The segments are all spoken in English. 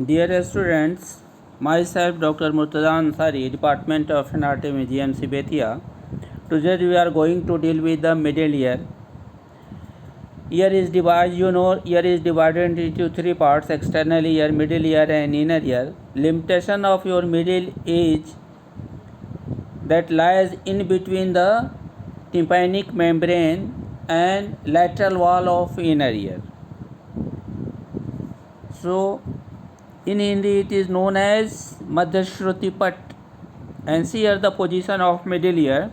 Dear students, myself Dr. Murtaza Ansari, Department of Anatomy, GMC Betia. Today we are going to deal with the middle ear. Ear is divided into three parts: external ear, middle ear, and inner ear. Limitation of your middle is that lies in between the tympanic membrane and lateral wall of inner ear. So, in Hindi it is known as Madhyashruti Pat. And see here the position of middle ear.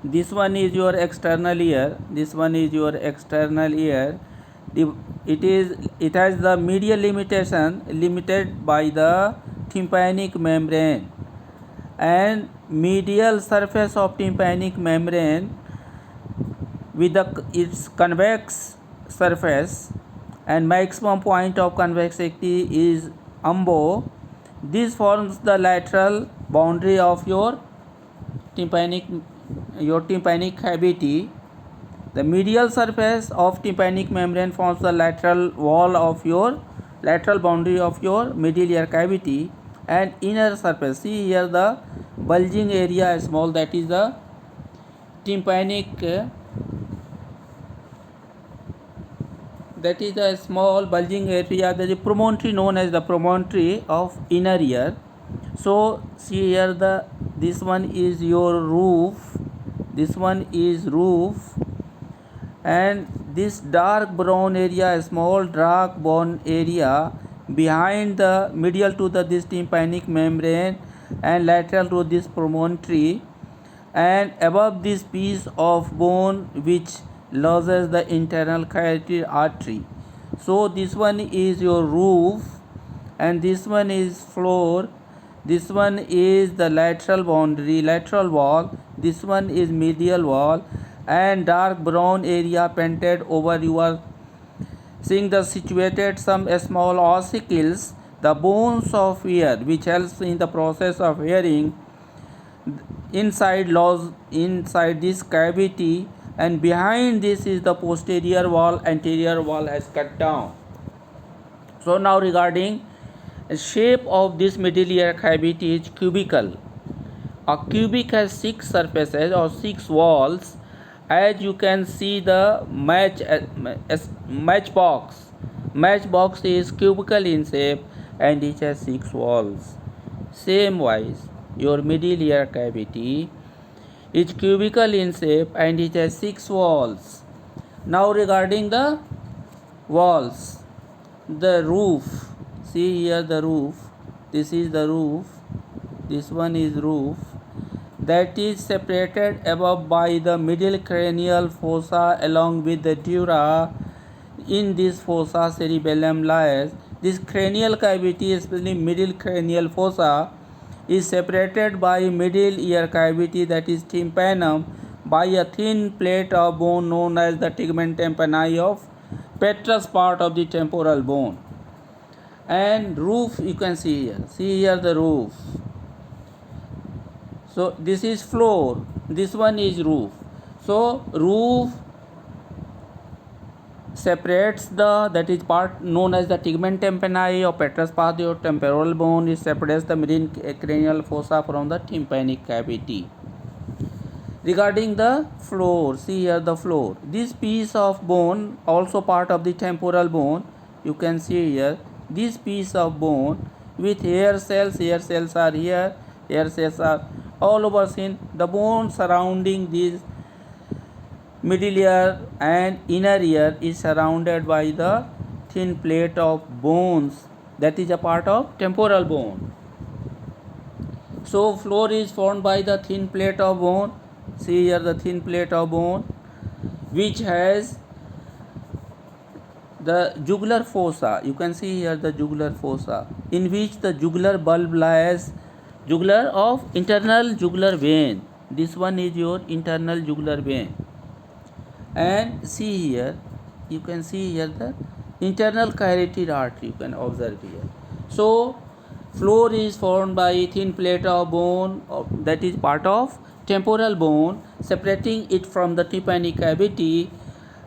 This one is your external ear. This one is your external ear. It has the medial limitation limited by the tympanic membrane, and medial surface of tympanic membrane with its convex surface and maximum point of convexity is umbo. This forms the lateral boundary of your tympanic cavity. The medial surface of tympanic membrane forms the lateral boundary of your middle ear cavity, and inner surface. See here the bulging area is small, that is the tympanic. That is a small bulging area, that is promontory, known as the promontory of inner ear. So see here this one is your roof, this one is roof, and this dark brown area, small dark brown area behind the medial to this tympanic membrane and lateral to this promontory, and above this piece of bone which lodges the internal carotid artery. So this one is your roof, and this one is floor. This one is the lateral boundary, lateral wall. This one is medial wall, and dark brown area painted over. You are seeing the situated some small ossicles, the bones of ear, which helps in the process of hearing. Inside this cavity, and behind this is the posterior wall, anterior wall has cut down. So now regarding the shape of this middle ear cavity is cubical. A cubic has 6 surfaces or 6 walls. As you can see the matchbox. Matchbox is cubical in shape and it has 6 walls. Same wise, your middle ear cavity is cubical in shape and it has 6 walls. Now regarding the walls, the roof, see here the roof, this is the roof, this one is roof, that is separated above by the middle cranial fossa along with the dura. In this fossa cerebellum lies. This cranial cavity, especially middle cranial fossa, is separated by middle ear cavity, that is tympanum, by a thin plate of bone known as the tegmen tympani of petrous part of the temporal bone. And roof you can see here the roof. So this is floor, this one is roof. So roof separates that is part known as the tegmen tympani or petrous part of temporal bone. It separates the middle cranial fossa from the tympanic cavity. Regarding the floor, see here the floor. This piece of bone, also part of the temporal bone, you can see here this piece of bone with hair cells are here, hair cells are all over seen. The bone surrounding this middle ear and inner ear is surrounded by the thin plate of bones, that is a part of temporal bone. So floor is formed by the thin plate of bone. See here the thin plate of bone which has the jugular fossa. You can see here the jugular fossa in which the jugular bulb lies, jugular of internal jugular vein. This one is your internal jugular vein. And see here, you can see here the internal carotid artery, you can observe here. So floor is formed by thin plate of bone, that is part of temporal bone, separating it from the tympanic cavity,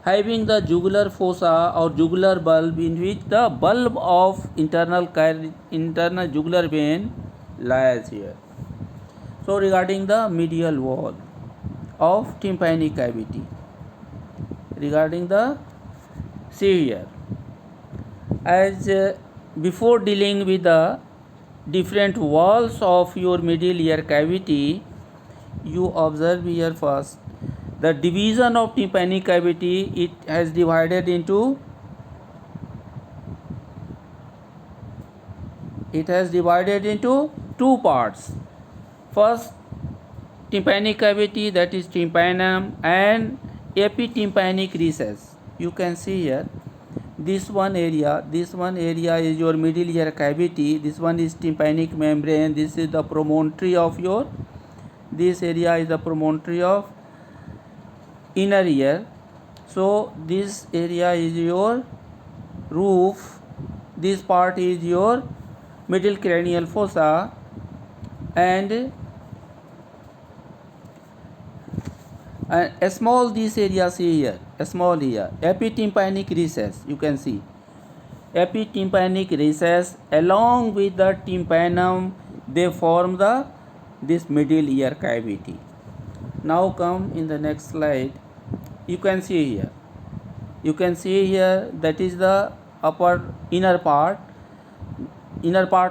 having the jugular fossa or jugular bulb, in which the bulb of internal jugular vein lies here. So regarding the medial wall of tympanic cavity, regarding the, see here, as before dealing with the different walls of your middle ear cavity, you observe here first the division of tympanic cavity. It has divided into two parts. First, tympanic cavity, that is tympanum, and epitympanic recess. You can see here, this one area is your middle ear cavity, this one is tympanic membrane, this is the promontory of your, this area is the promontory of inner ear. So this area is your roof, this part is your middle cranial fossa, and a small, this area, see here, a small here, epitympanic recess. You can see epitympanic recess along with the tympanum, they form the this middle ear cavity. Now come in the next slide. You can see here, that is the upper inner part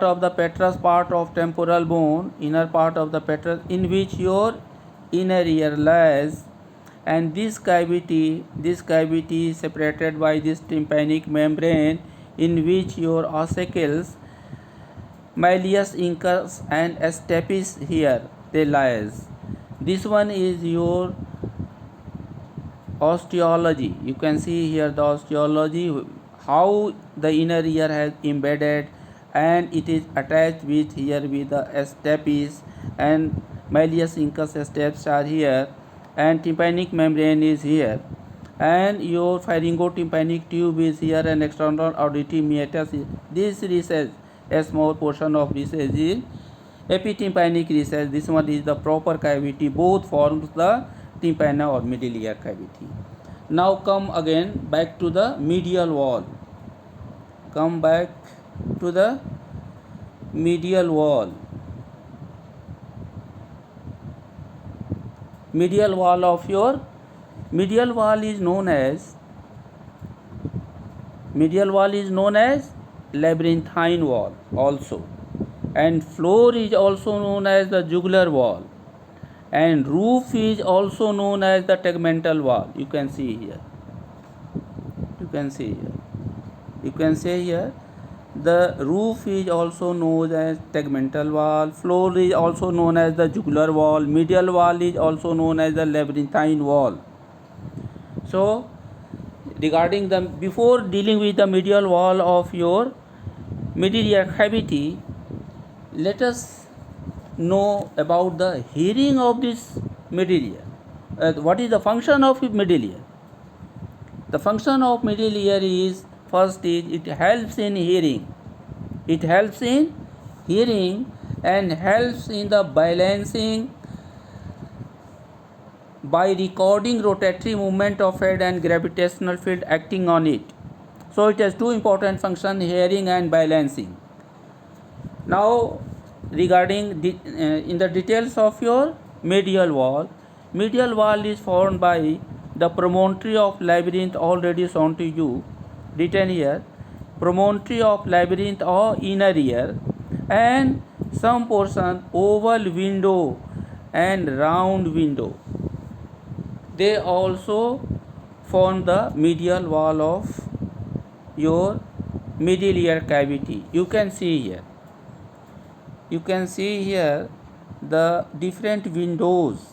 of the petrous part of temporal bone, inner part of the petrous, in which your inner ear lies, and this cavity is separated by this tympanic membrane, in which your ossicles, malleus incus and stapes, here they lies. This one is your osteology. You can see here the osteology, how the inner ear has embedded, and it is attached with here with the stapes, and malleus incus stapes are here, and tympanic membrane is here, and your pharyngotympanic tube is here, and external auditive meatus is this recess. A small portion of recess is epitympanic recess. This one is the proper cavity, both forms the tympana or middle ear cavity. Now come again back to the medial wall. Come back to the medial wall. Medial wall of your medial wall is known as labyrinthine wall also, and floor is also known as the jugular wall, and roof is also known as the tegmental wall. You can see here, the roof is also known as tegmental wall, floor is also known as the jugular wall, medial wall is also known as the labyrinthine wall. So regarding the, before dealing with the medial wall of your middle ear cavity, let us know about the hearing of this middle ear. What is the function of middle ear? The function of middle ear is, first is it helps in hearing. It helps in hearing and helps in the balancing by recording rotatory movement of head and gravitational field acting on it. So it has two important functions, hearing and balancing. Now regarding in the details of your medial wall is formed by the promontory of labyrinth, already shown to you, written here, promontory of labyrinth or inner ear, and some portion oval window and round window. They also form the medial wall of your middle ear cavity. You can see here the different windows.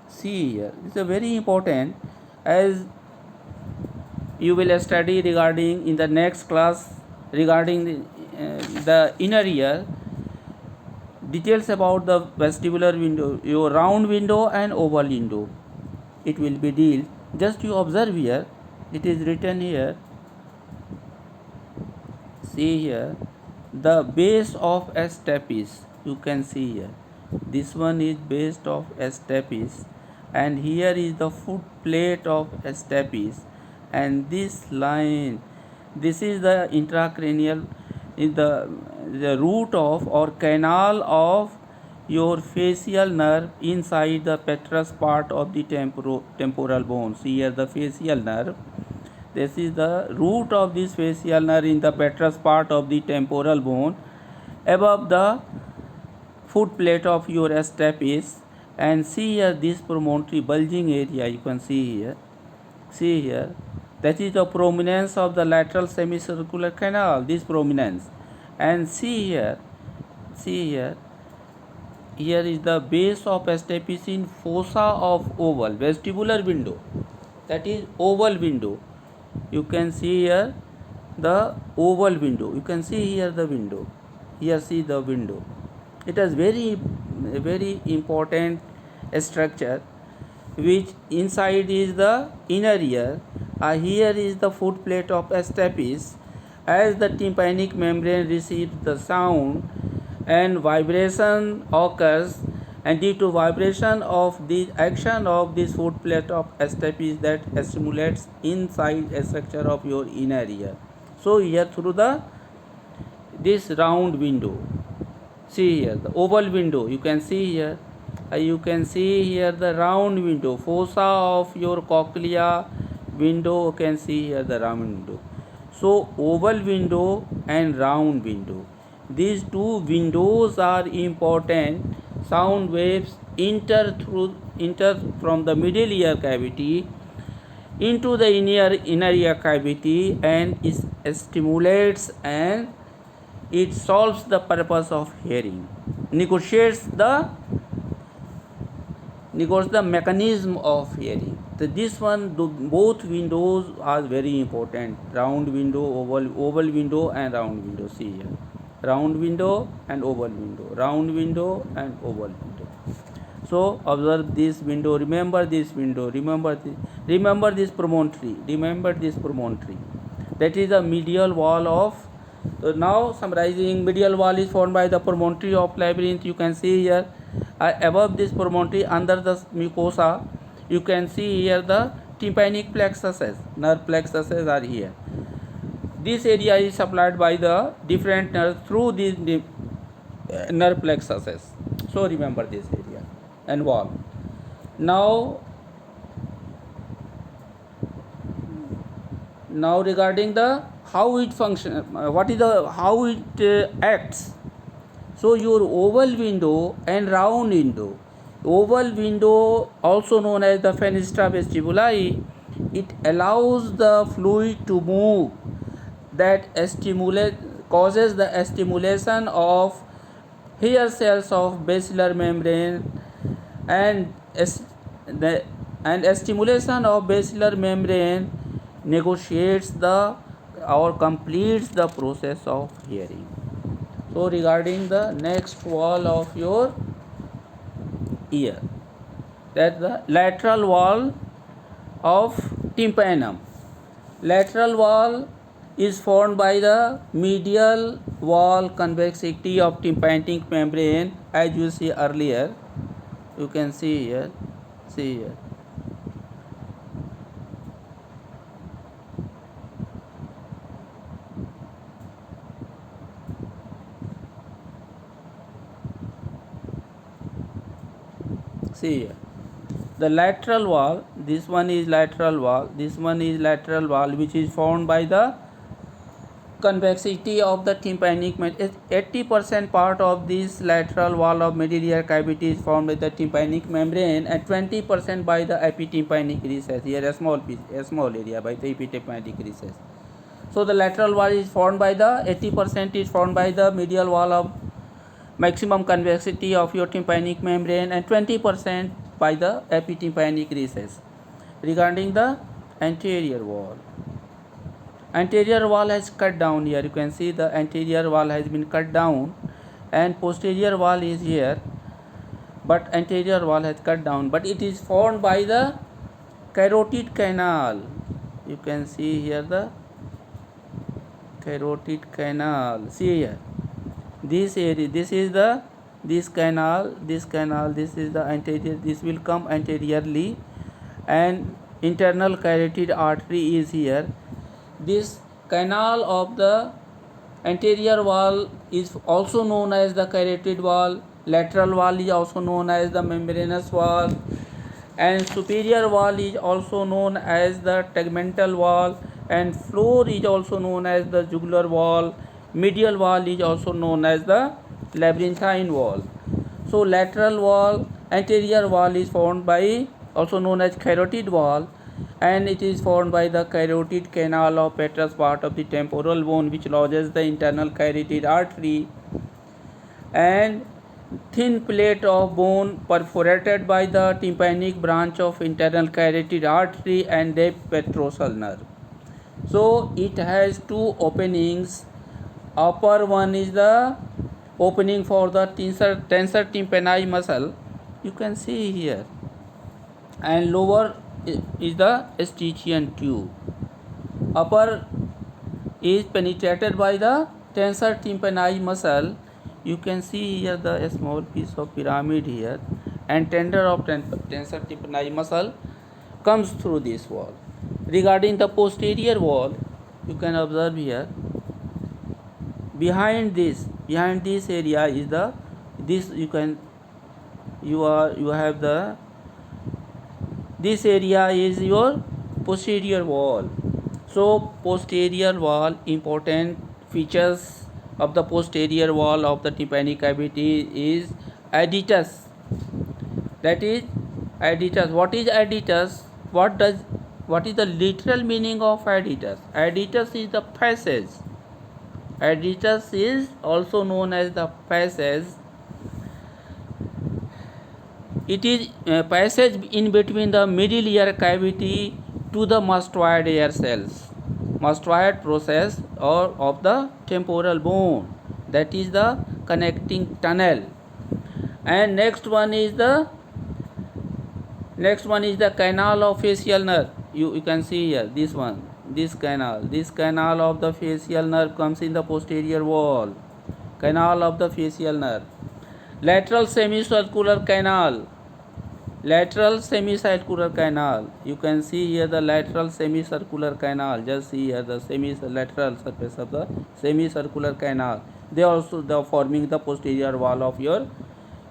See here, it's a very important, as you will study regarding in the next class regarding the inner ear, details about the vestibular window, your round window and oval window. It will be dealt. Just you observe here, it is written here. See here, the base of stapes. You can see here, this one is base of stapes, and here is the foot plate of stapes, and this line, this is the intracranial, is the root of or canal of your facial nerve inside the petrous part of the temporal bone. See here the facial nerve. This is the root of this facial nerve in the petrous part of the temporal bone above the foot plate of your stapes. And see here this promontory bulging area, you can see here, that is the prominence of the lateral semicircular canal, this prominence. And see here, here is the base of stapes in fossa of oval, vestibular window, that is oval window. You can see here the oval window, you can see here the window, here see the window. It is very important structure, which inside is the inner ear. Here is the foot plate of stapes. As the tympanic membrane receives the sound and vibration occurs, and due to vibration of the action of this foot plate of stapes, that stimulates inside a structure of your inner ear. So here through this round window, see here the oval window, you can see here, the round window, fossa of your cochlea window, you can see here the round window. So oval window and round window, these two windows are important. Sound waves enter from the middle ear cavity into the inner ear cavity, and it stimulates and it solves the purpose of hearing, negotiates the mechanism of hearing. So this one, both windows are very important, round window, oval window and round window. See here, round window and oval window, round window and oval window. So observe this window, remember this window, remember this promontory, that is the medial wall of. So now summarizing, medial wall is formed by the promontory of labyrinth. You can see here above this promontory, under the mucosa, you can see here the tympanic plexuses, nerve plexuses are here. This area is supplied by the different nerves through these nerve plexuses. So remember this area and wall. Now regarding the how it functions, what is the how it acts. So your oval window and round window, oval window also known as the fenestra vestibuli, it allows the fluid to move, that causes the stimulation of hair cells of basilar membrane, and stimulation of basilar membrane negotiates or completes the process of hearing. So regarding the next wall of your ear, that the lateral wall of tympanum. Lateral wall is formed by the medial wall convexity of tympanic membrane, as you see earlier. You can see here, see here. See here, the lateral wall, this one is lateral wall, this one is lateral wall, which is formed by the convexity of the tympanic membrane. 80% part of this lateral wall of middle ear cavity is formed by the tympanic membrane, and 20% by the epitympanic recess. Here a small area by the epitympanic recess. So the lateral wall is formed by the 80% is formed by the medial wall of maximum convexity of your tympanic membrane, and 20% by the epitympanic recess. Regarding the anterior wall, anterior wall has cut down here. You can see the anterior wall has been cut down, and posterior wall is here, but anterior wall has cut down, but it is formed by the carotid canal. You can see here the carotid canal. See here, this area, this is this canal, this is the anterior, this will come anteriorly, and internal carotid artery is here. This canal of the anterior wall is also known as the carotid wall. Lateral wall is also known as the membranous wall, and superior wall is also known as the tegmental wall, and floor is also known as the jugular wall. Medial wall is also known as the labyrinthine wall. So lateral wall, anterior wall is formed by, also known as carotid wall, and it is formed by the carotid canal of petrous part of the temporal bone, which lodges the internal carotid artery, and thin plate of bone perforated by the tympanic branch of internal carotid artery and deep petrosal nerve. So it has two openings. Upper one is the opening for the tensor tympani muscle, you can see here, and lower is the Eustachian tube. Upper is penetrated by the tensor tympani muscle, you can see here the small piece of pyramid here, and tendon of tensor tympani muscle comes through this wall. Regarding the posterior wall, you can observe here, behind this area is the, this you have the, this area is your posterior wall. So posterior wall, important features of the posterior wall of the tympanic cavity is adytus. That is adytus. What is adytus? What is the literal meaning of adytus? Adytus is the passage. Adytus is also known as the passage. It is a passage in between the middle ear cavity to the mastoid ear cells. Mastoid process or of the temporal bone. That is the connecting tunnel. And next one is the canal of facial nerve. You can see here this one. This canal of the facial nerve comes in the posterior wall. Canal of the facial nerve. Lateral semicircular canal. You can see here the lateral semicircular canal. Just see here the lateral surface of the semicircular canal. They also forming the posterior wall of your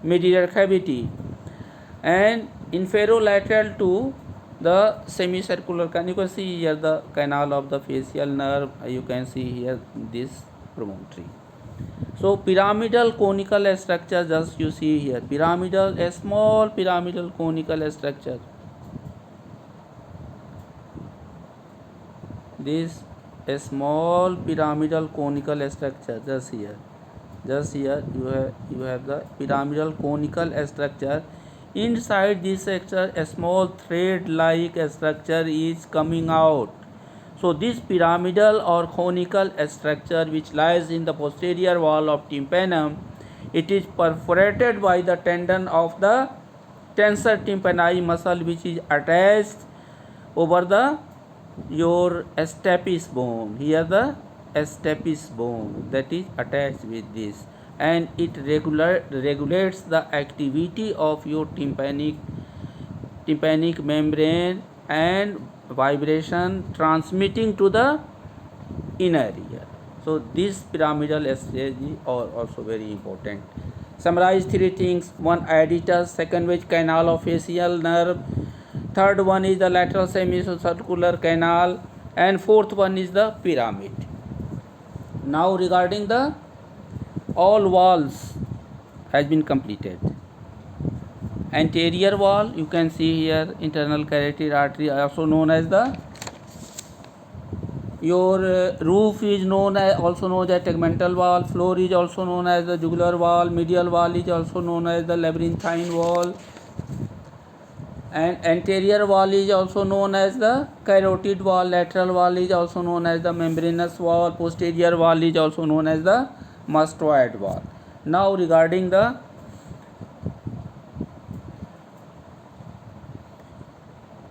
middle cavity. And inferolateral to the semicircular canal, you can see here the canal of the facial nerve. You can see here this promontory. So pyramidal conical structure, just you see here, a small pyramidal conical structure. This a small pyramidal conical structure, just here you have the pyramidal conical structure. Inside this structure, a small thread-like structure is coming out. So this pyramidal or conical structure, which lies in the posterior wall of tympanum, it is perforated by the tendon of the tensor tympani muscle, which is attached over the your stapes bone. Here the stapes bone that is attached with this, and it regulates the activity of your tympanic membrane and vibration transmitting to the inner ear. So this pyramidal stage is also very important. Summarize three things: one, adytus; second, which canal of facial nerve; third one is the lateral semicircular canal; and fourth one is the pyramid. Now regarding the all walls has been completed. Anterior wall, you can see here, internal carotid artery, also known as the your roof is known as, also known as tegmental wall. Floor is also known as the jugular wall. Medial wall is also known as the labyrinthine wall, and anterior wall is also known as the carotid wall. Lateral wall is also known as the membranous wall. Posterior wall is also known as the mastoid wall. Now regarding the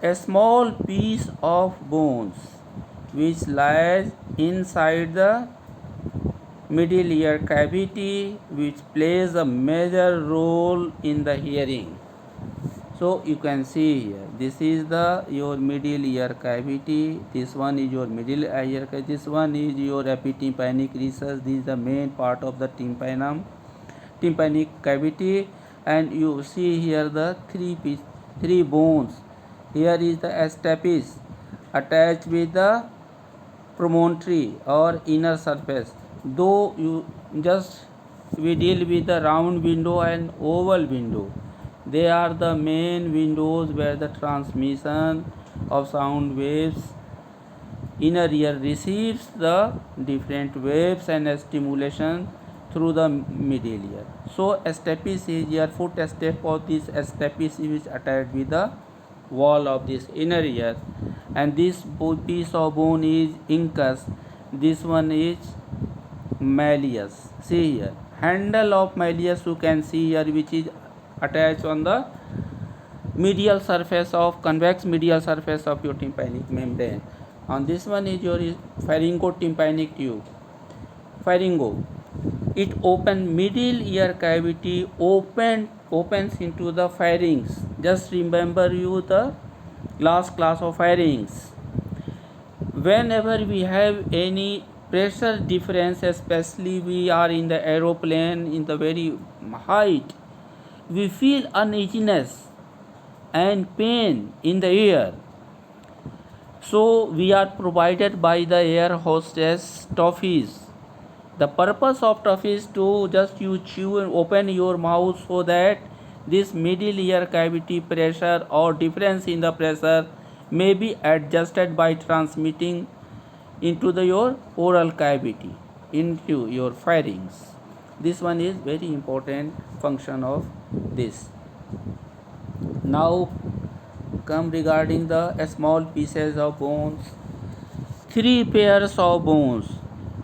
a small piece of bones which lies inside the middle ear cavity, which plays a major role in the hearing. So you can see here, this is the your middle ear cavity, this one is your middle ear cavity, this one is your epitympanic recess. This is the main part of the tympanic cavity, and you see here the three bones. Here is the stapes attached with the promontory or inner surface. Though you just we deal with the round window and oval window, they are the main windows where the transmission of sound waves inner ear receives the different waves and stimulation through the middle ear. So stapes is your foot step of this stapes is attached with the wall of this inner ear, and this piece of bone is incus. This one is malleus. See here, handle of malleus you can see here, which is attached on the medial surface of convex medial surface of your tympanic membrane. On this one is your pharyngotympanic tube. Pharyngo, it open middle ear cavity opens into the pharynx. Just remember you the last class of pharynx. Whenever we have any pressure difference, especially we are in the aeroplane in the very height, we feel uneasiness and pain in the ear. So we are provided by the air hostess toffees. The purpose of toffees is to just you chew and open your mouth so that this middle ear cavity pressure or difference in the pressure may be adjusted by transmitting into your oral cavity, into your pharynx. This one is very important function of this. Now come regarding the small pieces of bones. Three pairs of bones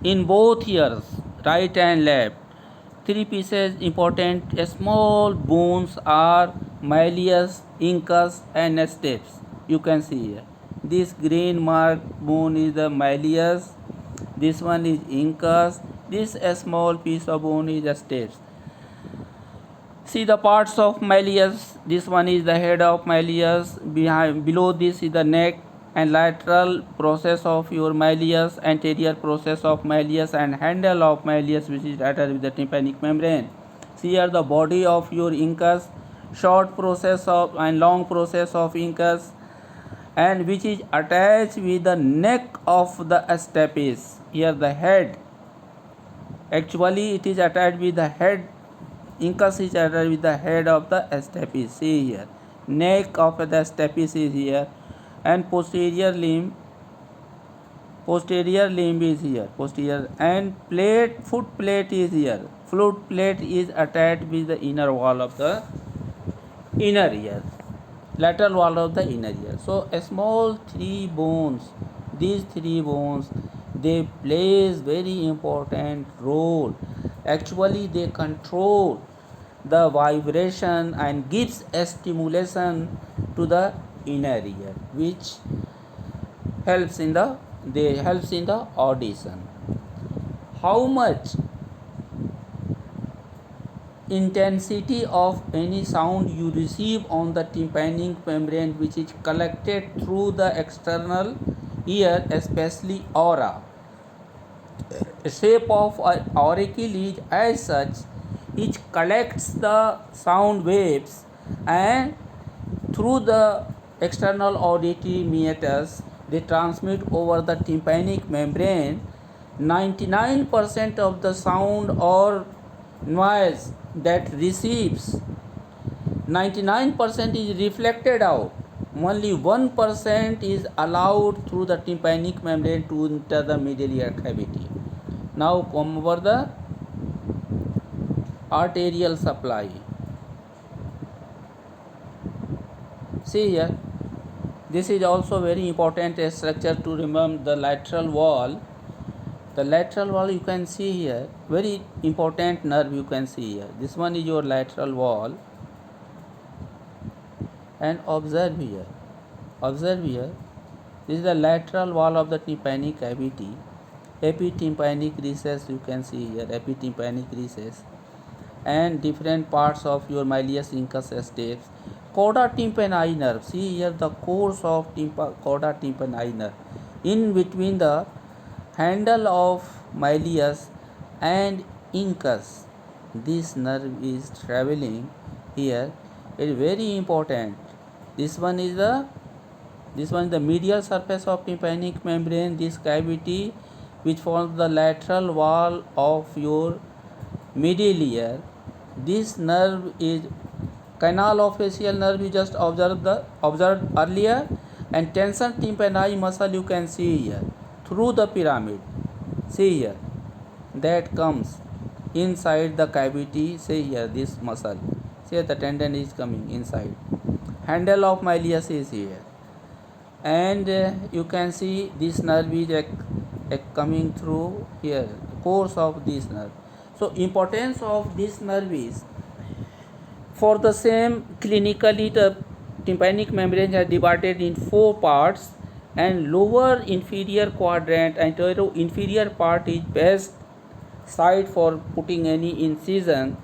in both ears, right and left. Three pieces important small bones are malleus, incus and stapes. You can see here. This green marked bone is the malleus. This one is incus. This small piece of bone is the stapes. See the parts of malleus. This one is the head of malleus. Below this is the neck and lateral process of your malleus, anterior process of malleus and handle of malleus, which is attached with the tympanic membrane. See here the body of your incus, short process of and long process of incus, and which is attached with the neck of the stapes. Here the head. Actually it is attached with the head. Incus is attached with the head of the stapes. See here. Neck of the stapes is here, and posterior limb is here, posterior, and foot plate is here. Foot plate is attached with the inner wall of the inner ear, lateral wall of the inner ear. So a small three bones, these three bones, they plays very important role. Actually they control the vibration and gives a stimulation to the inner ear, which helps in the audition. How much intensity of any sound you receive on the tympanic membrane, which is collected through the external ear, especially aura. Shape of auricle is as such, it collects the sound waves and through the external auditory meatus they transmit over the tympanic membrane. 99% of the sound or noise that receives, 99% is reflected out. Only 1% is allowed through the tympanic membrane to enter the middle ear cavity. Now come over the arterial supply. See here, this is also very important structure to remember, the lateral wall. The lateral wall you can see here, very important nerve you can see here. This one is your lateral wall, and observe here, this is the lateral wall of the tympanic cavity. Epitympanic recess you can see here, epitympanic recess, and different parts of your malleus, incus, stapes. Cauda tympani nerve. See here the course of cauda tympani nerve. In between the handle of malleus and incus, this nerve is traveling here. It is very important. This one is the medial surface of tympanic membrane. This cavity which forms the lateral wall of your middle ear. This nerve is canal of facial nerve. You just observed earlier, and tension tympani muscle you can see here through the pyramid. See here, that comes inside the cavity. See here, this muscle. See, the tendon is coming inside. Handle of malleus is here, and you can see this nerve is coming through here, course of this nerve. So importance of this nerve is, for the same, clinically the tympanic membrane has divided in 4 parts, and lower inferior quadrant and inferior part is best side for putting any incision.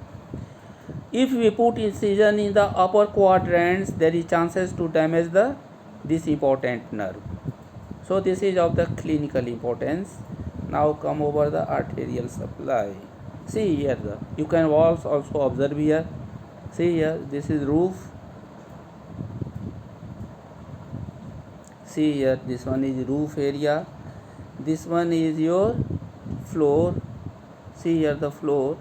If we put incision in the upper quadrants, there is chances to damage this important nerve. So this is of the clinical importance. Now come over the arterial supply. See here, you can also observe here. See here, this is roof. See here, this one is roof area. This one is your floor. See here the floor,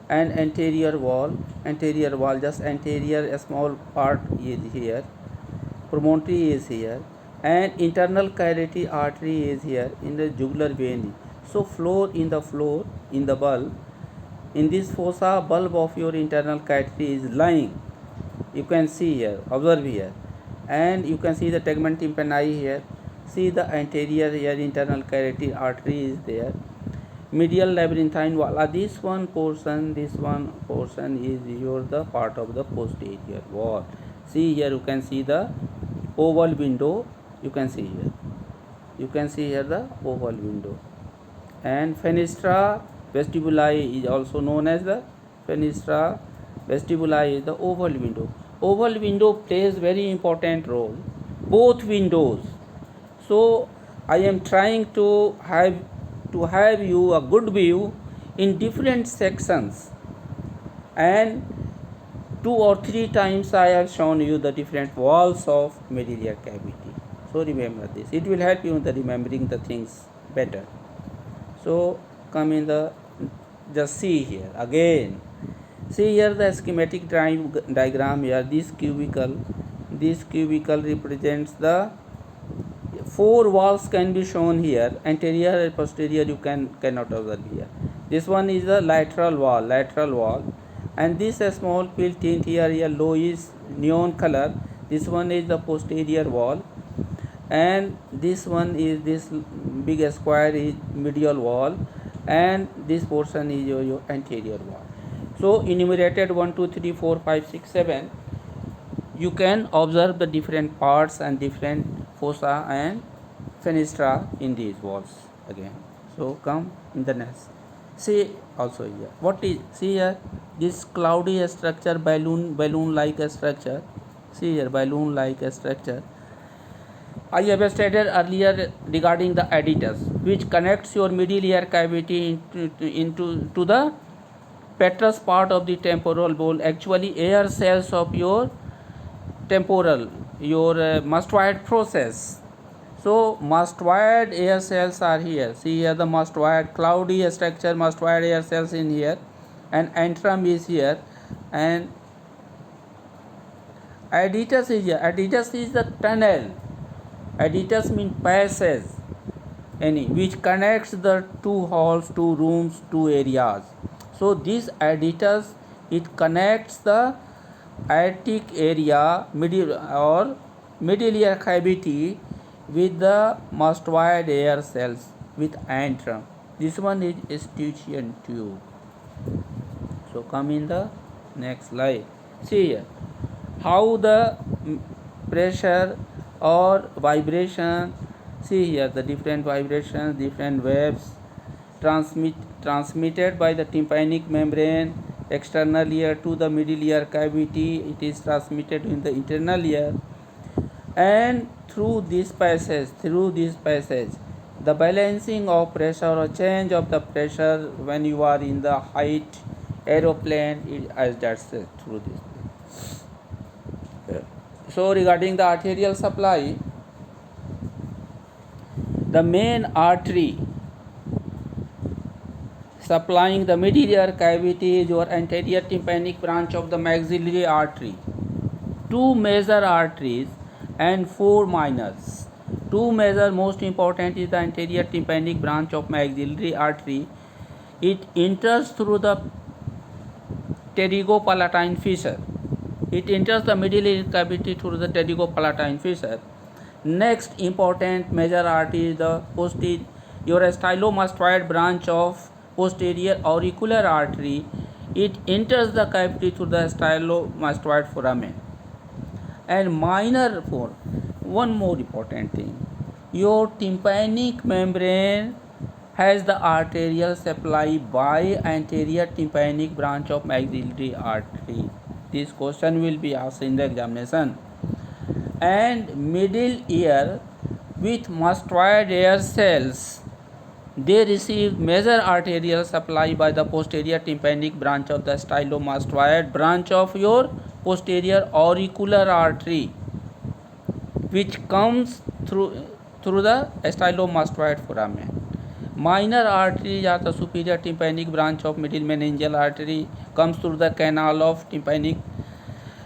and anterior wall, just anterior, a small part is here. Promontory is here, and internal carotid artery is here in the jugular vein. So floor, in the bulb, in this fossa, bulb of your internal carotid is lying. You can see here, observe here, and you can see the tegment tympani here. See the anterior here, internal carotid artery is there. Medial labyrinthine wall. This one portion is your the part of the posterior wall. See here, you can see the oval window. You can see here the oval window. And fenestra vestibuli is also known as the fenestra vestibuli is the oval window. Oval window plays very important role, both windows. So I am trying to have you a good view in different sections, and 2 or 3 times I have shown you the different walls of medullary cavity. So remember this, it will help you in the remembering the things better. So come in the, just see here again. See here the schematic diagram here. This cubicle represents the 4 walls can be shown here. Anterior and posterior you cannot observe here. This one is the lateral wall, and this a small field tint here, yellowish neon color. This one is the posterior wall, and this one is this big square is medial wall, and this portion is your anterior wall. So enumerated 1, 2, 3, 4, 5, 6, 7. You can observe the different parts and different fossa and fenestra in these walls again. So come in the next. See also here. What is, see here, this cloudy structure, balloon like a structure. See here, balloon like a structure. I have stated earlier regarding the adductus, which connects your middle ear cavity into the petrous part of the temporal bone. Actually, air cells of your temporal, your mastoid process. So mastoid air cells are here. See here the mastoid, cloudy structure, mastoid air cells in here, and antrum is here, and adductus is here. Adductus is the tunnel. Adductus means passage, which connects the 2 halls, 2 rooms, 2 areas. So this adductus, it connects the aortic area, middle ear cavity with the mastoid air cells with antrum. This one is Eustachian tube. So come in the next slide. See here how the pressure or vibration. See here the different vibrations, different waves transmitted by the tympanic membrane external ear to the middle ear cavity. It is transmitted in the internal ear, and through this passage, the balancing of pressure or change of the pressure when you are in the height aeroplane is as that's through this. So regarding the arterial supply, the main artery supplying the middle ear cavity is your anterior tympanic branch of the maxillary artery. Two major arteries and four minors. Two major, most important is the anterior tympanic branch of maxillary artery. It enters through the pterygopalatine fissure. It enters the middle ear cavity through the pterygopalatine fissure. Next important major artery is the your stylomastoid branch of posterior auricular artery. It enters the cavity through the stylomastoid foramen. And minor for one more important thing, your tympanic membrane has the arterial supply by anterior tympanic branch of maxillary artery. This question will be asked in the examination. And middle ear with mastoid air cells, they receive major arterial supply by the posterior tympanic branch of the stylomastoid branch of your posterior auricular artery, which comes through the stylomastoid foramen. Minor arteries are the superior tympanic branch of middle meningeal artery, comes through the canal of tympanic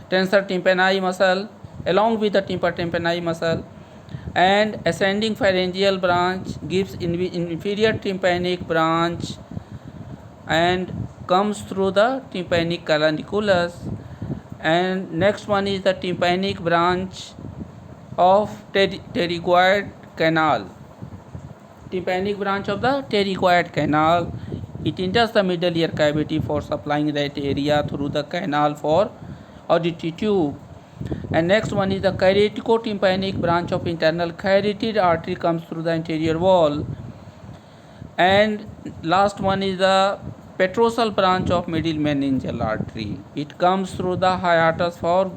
tensor tympani muscle along with the tympani muscle, and ascending pharyngeal branch gives inferior tympanic branch and comes through the tympanic canalicus. And next one is the tympanic branch of pterygoid canal. Tympanic branch of the pterygoid canal. It enters the middle ear cavity for supplying that area through the canal for auditory tube. And next one is the carioticotympanic branch of internal carotid artery, comes through the anterior wall. And last one is the petrosal branch of middle meningeal artery. It comes through the hiatus for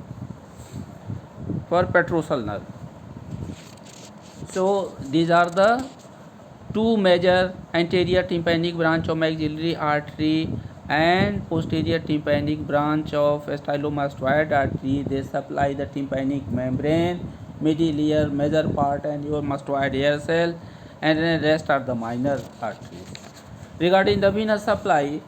petrosal nerve. So these are the two major anterior tympanic branch of maxillary artery and posterior tympanic branch of stylomastoid artery. They supply the tympanic membrane, middle ear major part and your mastoid air cell, and the rest are the minor arteries. Regarding the venous supply,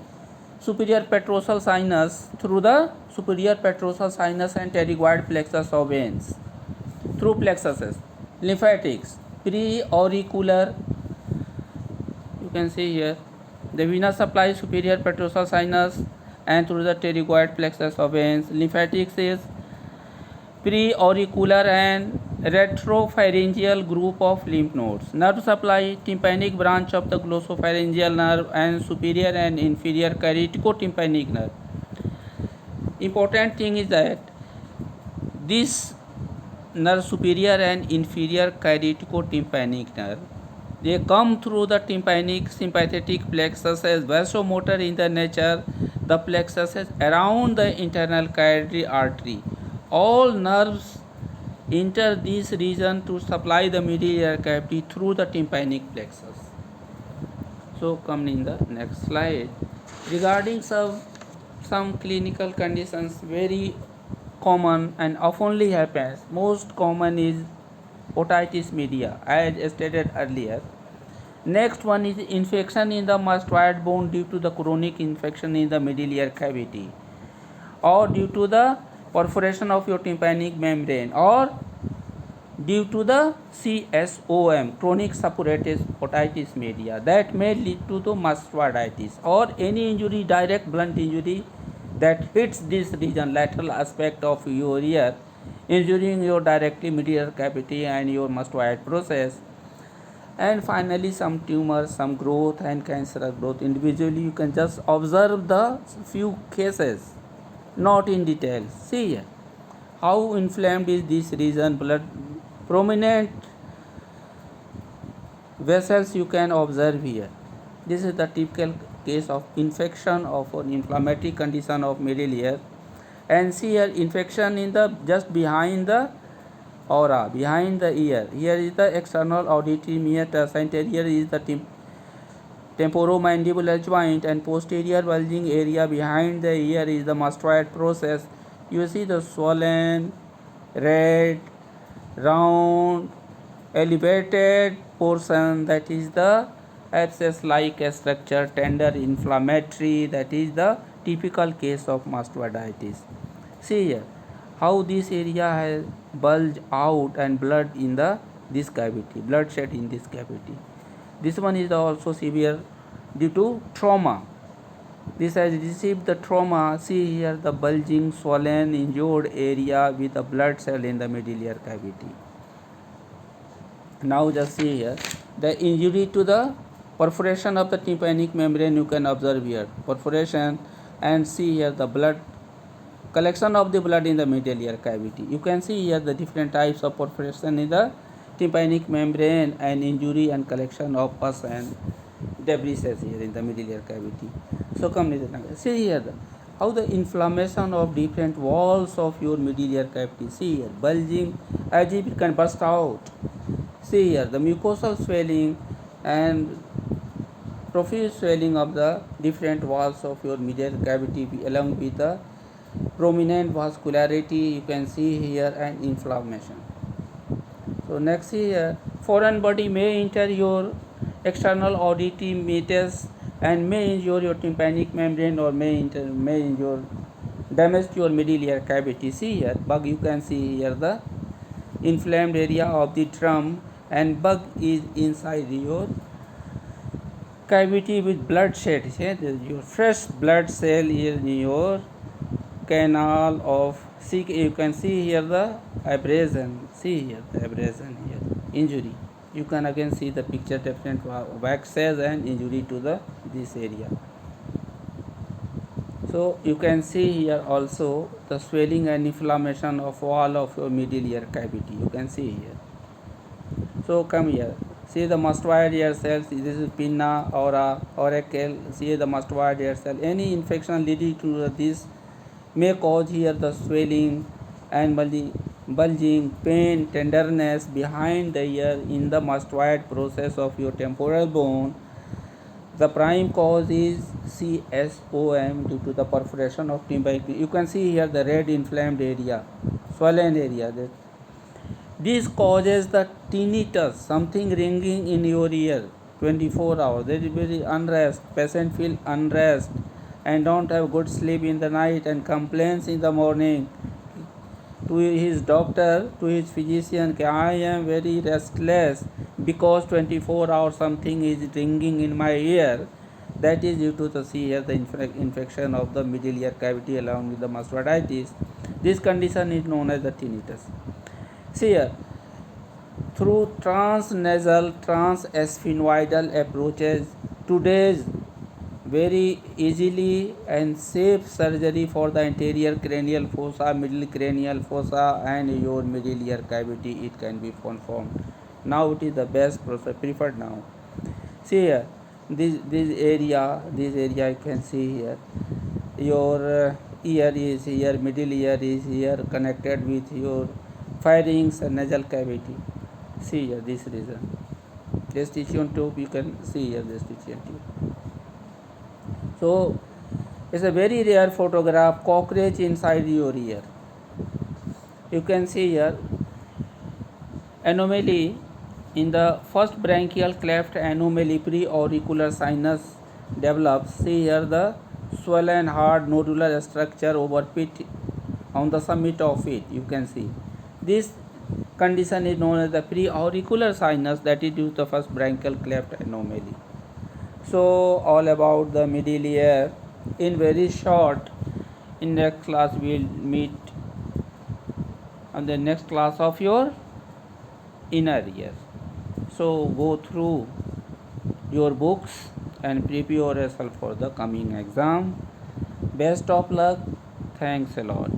superior petrosal sinus through the superior petrosal sinus and pterygoid plexus of veins through plexuses. Lymphatics, pre-auricular, you can see here, the venous supply superior petrosal sinus and through the pterygoid plexus of veins. Lymphatics is pre-auricular and retropharyngeal group of lymph nodes. Nerve supply, tympanic branch of the glossopharyngeal nerve and superior and inferior carioticotympanic nerve. Important thing is that this nerve, superior and inferior carioticotympanic nerve, they come through the tympanic sympathetic plexus as vasomotor in the nature. The plexus is around the internal carotid artery. All nerves enter this region to supply the middle ear cavity through the tympanic plexus. So come in the next slide. Regarding some clinical conditions, very common and oftenly happens. Most common is otitis media, as stated earlier. Next one is infection in the mastoid bone due to the chronic infection in the middle ear cavity, or due to the perforation of your tympanic membrane, or due to the CSOM, chronic suppurative otitis media, that may lead to the mastoiditis, or any injury, direct blunt injury that hits this region, lateral aspect of your ear, injuring your directly middle ear cavity and your mastoid process. And finally some tumors, some growth and cancerous growth. Individually you can just observe the few cases, not in detail. See here how inflamed is this region, blood, prominent vessels you can observe here. This is the typical case of infection of an inflammatory condition of middle ear. And see here, infection in the just behind the aura, behind the ear. Here is the external auditory meatus, anterior is the temporomandibular joint, and posterior bulging area behind the ear is the mastoid process. You see the swollen, red, round, elevated portion, that is the abscess-like structure, tender, inflammatory, that is the typical case of mastoiditis. See here how this area has bulged out and blood in this cavity, bloodshed in this cavity. This one is also severe due to trauma. This has received the trauma. See here the bulging, swollen, injured area with the blood cell in the middle ear cavity. Now just see here the injury to the perforation of the tympanic membrane. You can observe here perforation, and see here the blood collection of the blood in the middle ear cavity. You can see here the different types of perforation in the tympanic membrane and injury and collection of pus and debris here in the middle ear cavity. So come see here how the inflammation of different walls of your middle ear cavity. See here bulging as if it can burst out. See here the mucosal swelling and profuse swelling of the different walls of your middle ear cavity along with the prominent vascularity. You can see here and inflammation. So next here, foreign body may enter your external auditory meatus and may injure your tympanic membrane or may injure damage to your middle ear cavity. See here bug, you can see here the inflamed area of the drum, and bug is inside your cavity with bloodshed. Your fresh blood cell is in your canal of, see, you can see here the abrasion. See here the abrasion here, injury. You can again see the picture, different waxes and injury to this area. So you can see here also the swelling and inflammation of wall of your middle ear cavity. You can see here. So come here. See the mastoid ear cells. This is pinna, aura, auricle. See the mastoid ear cell. Any infection leading to this may cause here the swelling and bulging, pain, tenderness behind the ear in the mastoid process of your temporal bone. The prime cause is CSOM due to the perforation of tympanic. You can see here the red inflamed area, swollen area. This causes the tinnitus, something ringing in your ear 24 hours. There is very unrest. Patient feel unrest and don't have good sleep in the night and complains in the morning to his doctor, to his physician, I am very restless because 24 hours something is ringing in my ear. That is due to the infection of the middle ear cavity along with the mastoiditis. This condition is known as the tinnitus. See here, through transnasal, transesphenoidal approaches, today's very easily and safe surgery for the anterior cranial fossa, middle cranial fossa and your middle ear cavity, it can be performed. Now it is the best process preferred now. See here, this area you can see here. Your ear is here, middle ear is here, connected with your pharynx and nasal cavity. See here this region. Gestation tube, you can see here gestation tube. So it's a very rare photograph, cockroach inside your ear. You can see here anomaly in the first branchial cleft, anomaly, pre-auricular sinus develops. See here the swollen hard nodular structure over pit on the summit of it. You can see this condition is known as the pre-auricular sinus, that is due to the first branchial cleft anomaly. So all about the middle ear in very short. In next class we will meet on the next class of your inner ear. So go through your books and prepare yourself for the coming exam. Best of luck. Thanks a lot.